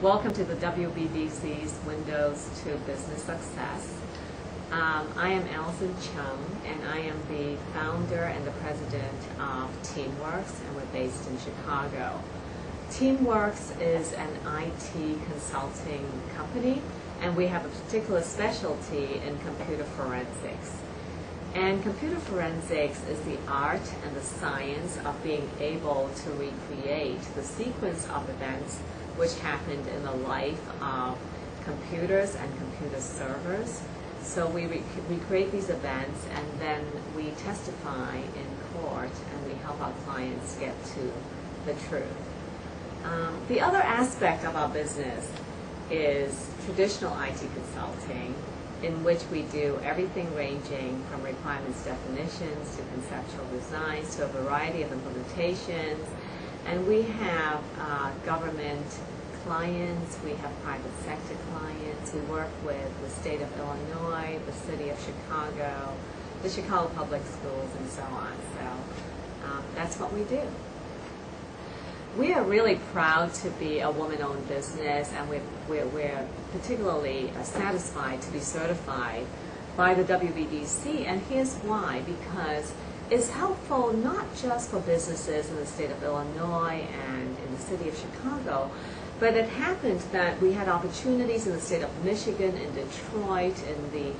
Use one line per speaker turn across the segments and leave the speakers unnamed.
Welcome to the WBDC's Windows to Business Success. I am Alison Chung, and I am the founder and the president of TeamWorks, and we're based in Chicago. TeamWorks is an IT consulting company, and we have a particular specialty in computer forensics. And computer forensics is the art and the science of being able to recreate the sequence of events which happened in the life of computers and computer servers. So we recreate these events, and then we testify in court, and we help our clients get to the truth. The other aspect of our business is traditional IT consulting, in which we do everything ranging from requirements definitions to conceptual designs to a variety of implementations. And we have government clients, we have private sector clients, we work with the state of Illinois, the city of Chicago, the Chicago Public Schools, and so on. So that's what we do. We are really proud to be a woman-owned business, and we're particularly satisfied to be certified by the WBDC, and here's why: because it's helpful not just for businesses in the state of Illinois and in the city of Chicago, but it happened that we had opportunities in the state of Michigan, in Detroit, in the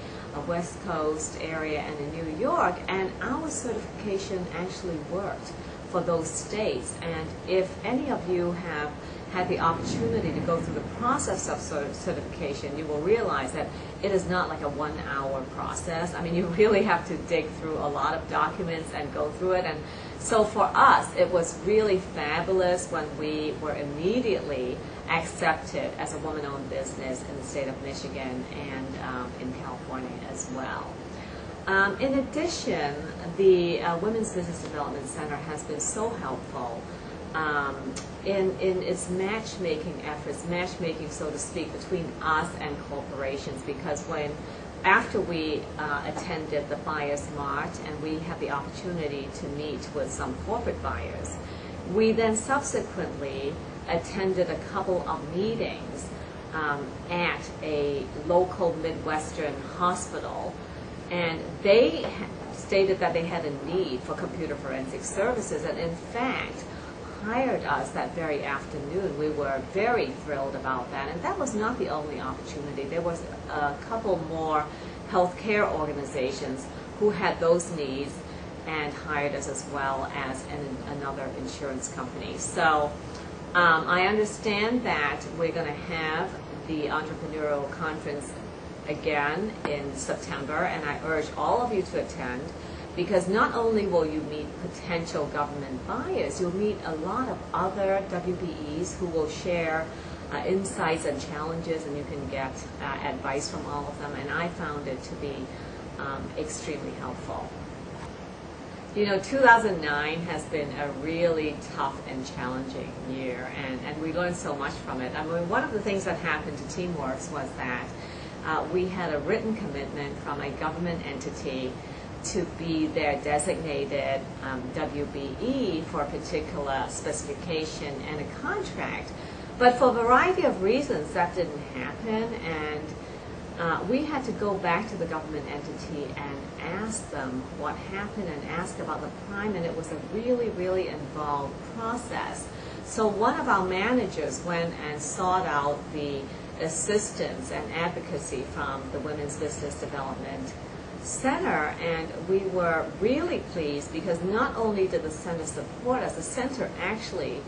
West Coast area, and in New York, and our certification actually worked for those states. And if any of you have had the opportunity to go through the process of certification, you will realize that it is not like a one-hour process. I mean, you really have to dig through a lot of documents and go through it. And so for us, it was really fabulous when we were immediately accepted as a woman-owned business in the state of Michigan and in California as well. In addition, the Women's Business Development Center has been so helpful in its matchmaking efforts, matchmaking, so to speak, between us and corporations, because after we attended the Buyers Mart and we had the opportunity to meet with some corporate buyers, we then subsequently attended a couple of meetings at a local Midwestern hospital, and they stated that they had a need for computer forensic services, and in fact hired us that very afternoon. We were very thrilled about that, and that was not the only opportunity. There was a couple more healthcare organizations who had those needs and hired us, as well as another insurance company. So I understand that we're going to have the entrepreneurial conference again in September, and I urge all of you to attend, because not only will you meet potential government buyers, you'll meet a lot of other WBEs who will share insights and challenges, and you can get advice from all of them, and I found it to be extremely helpful. You know, 2009 has been a really tough and challenging year, and we learned so much from it. I mean, one of the things that happened to TeamWorks was that we had a written commitment from a government entity to be their designated WBE for a particular specification and a contract. But for a variety of reasons, that didn't happen, and we had to go back to the government entity and ask them what happened and ask about the prime, and it was a really, really involved process. So one of our managers went and sought out the assistance and advocacy from the Women's Business Development Center, and we were really pleased because not only did the center support us, the center actually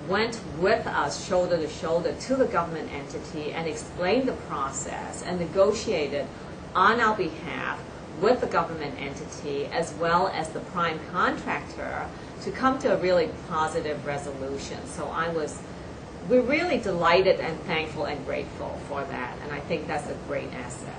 went with us shoulder to shoulder to the government entity and explained the process and negotiated on our behalf with the government entity as well as the prime contractor to come to a really positive resolution. So we're really delighted and thankful and grateful for that, and I think that's a great asset.